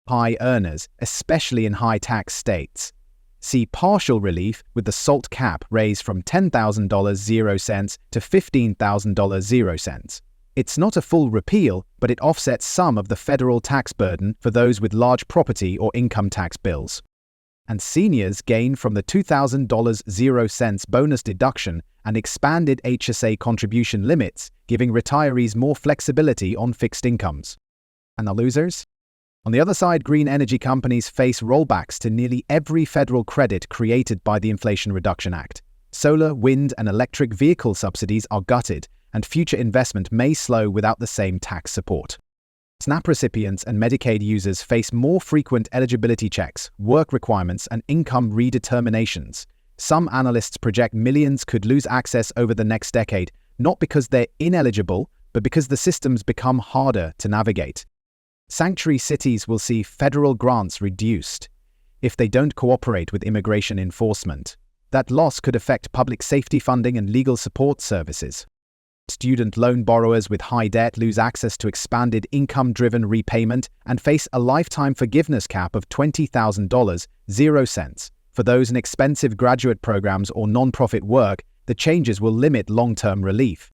High earners, especially in high-tax states, see partial relief with the SALT cap raised from $10,000.00 to $15,000.00. It's not a full repeal, but it offsets some of the federal tax burden for those with large property or income tax bills. And seniors gain from the $2,000.00 bonus deduction and expanded HSA contribution limits, giving retirees more flexibility on fixed incomes. And the losers? On the other side, green energy companies face rollbacks to nearly every federal credit created by the Inflation Reduction Act. Solar, wind, and electric vehicle subsidies are gutted, and future investment may slow without the same tax support. SNAP recipients and Medicaid users face more frequent eligibility checks, work requirements, and income redeterminations. Some analysts project millions could lose access over the next decade, not because they're ineligible, but because the systems become harder to navigate. Sanctuary cities will see federal grants reduced if they don't cooperate with immigration enforcement. That loss could affect public safety funding and legal support services. Student loan borrowers with high debt lose access to expanded income-driven repayment and face a lifetime forgiveness cap of $20,000.00. For those in expensive graduate programs or nonprofit work, the changes will limit long-term relief.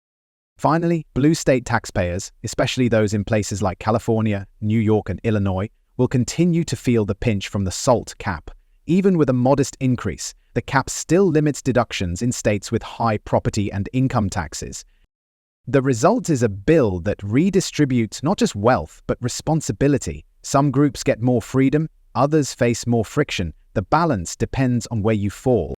Finally, blue state taxpayers, especially those in places like California, New York, and Illinois, will continue to feel the pinch from the SALT cap. Even with a modest increase, the cap still limits deductions in states with high property and income taxes. The result is a bill that redistributes not just wealth, but responsibility. Some groups get more freedom, others face more friction. The balance depends on where you fall.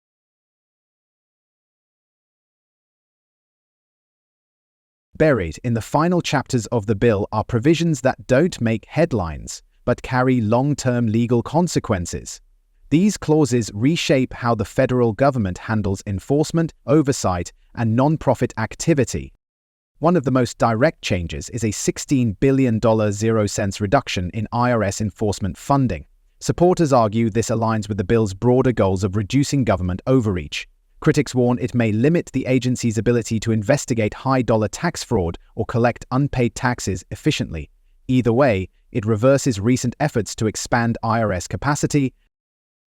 Buried in the final chapters of the bill are provisions that don't make headlines, but carry long-term legal consequences. These clauses reshape how the federal government handles enforcement, oversight, and non-profit activity. One of the most direct changes is a $16 billion.00 reduction in IRS enforcement funding. Supporters argue this aligns with the bill's broader goals of reducing government overreach. Critics warn it may limit the agency's ability to investigate high-dollar tax fraud or collect unpaid taxes efficiently. Either way, it reverses recent efforts to expand IRS capacity.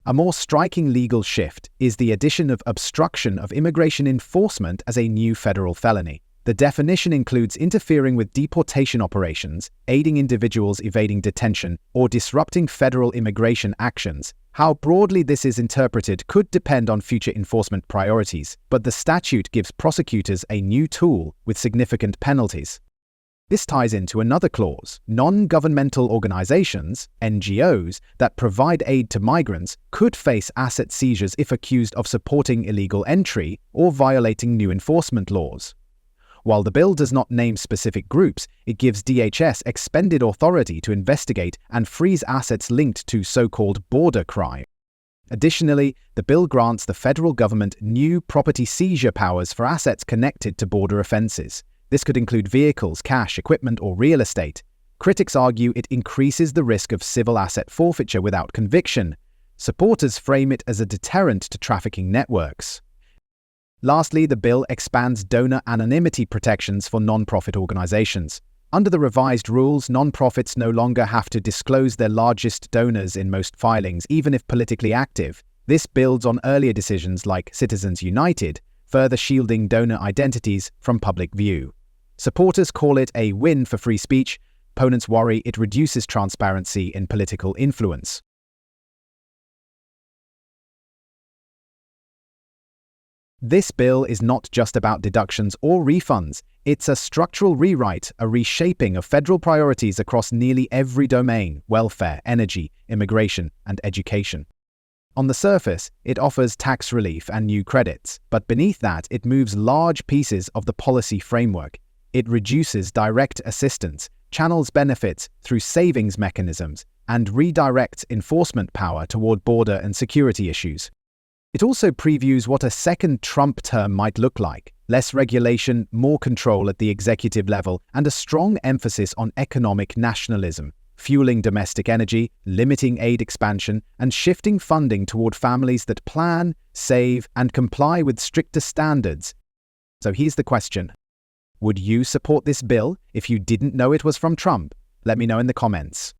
A more striking legal shift is the addition of obstruction of immigration enforcement as a new federal felony. The definition includes interfering with deportation operations, aiding individuals evading detention, or disrupting federal immigration actions. How broadly this is interpreted could depend on future enforcement priorities, but the statute gives prosecutors a new tool with significant penalties. This ties into another clause. Non-governmental organizations, NGOs, that provide aid to migrants could face asset seizures if accused of supporting illegal entry or violating new enforcement laws. While the bill does not name specific groups, it gives DHS expanded authority to investigate and freeze assets linked to so-called border crime. Additionally, the bill grants the federal government new property seizure powers for assets connected to border offenses. This could include vehicles, cash, equipment, or real estate. Critics argue it increases the risk of civil asset forfeiture without conviction. Supporters frame it as a deterrent to trafficking networks. Lastly, the bill expands donor anonymity protections for nonprofit organizations. Under the revised rules, nonprofits no longer have to disclose their largest donors in most filings, even if politically active. This builds on earlier decisions like Citizens United, further shielding donor identities from public view. Supporters call it a win for free speech. Opponents worry it reduces transparency in political influence. This bill is not just about deductions or refunds. It's a structural rewrite, a reshaping of federal priorities across nearly every domain: welfare, energy, immigration, and education. On the surface, it offers tax relief and new credits, but beneath that, it moves large pieces of the policy framework. It reduces direct assistance, channels benefits through savings mechanisms, and redirects enforcement power toward border and security issues. It also previews what a second Trump term might look like: less regulation, more control at the executive level, and a strong emphasis on economic nationalism, fueling domestic energy, limiting aid expansion, and shifting funding toward families that plan, save, and comply with stricter standards. So here's the question. Would you support this bill if you didn't know it was from Trump? Let me know in the comments.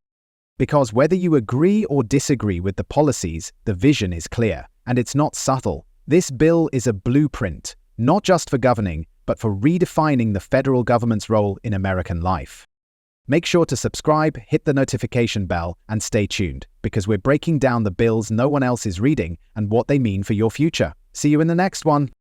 Because whether you agree or disagree with the policies, the vision is clear, and it's not subtle. This bill is a blueprint, not just for governing, but for redefining the federal government's role in American life. Make sure to subscribe, hit the notification bell, and stay tuned, because we're breaking down the bills no one else is reading and what they mean for your future. See you in the next one.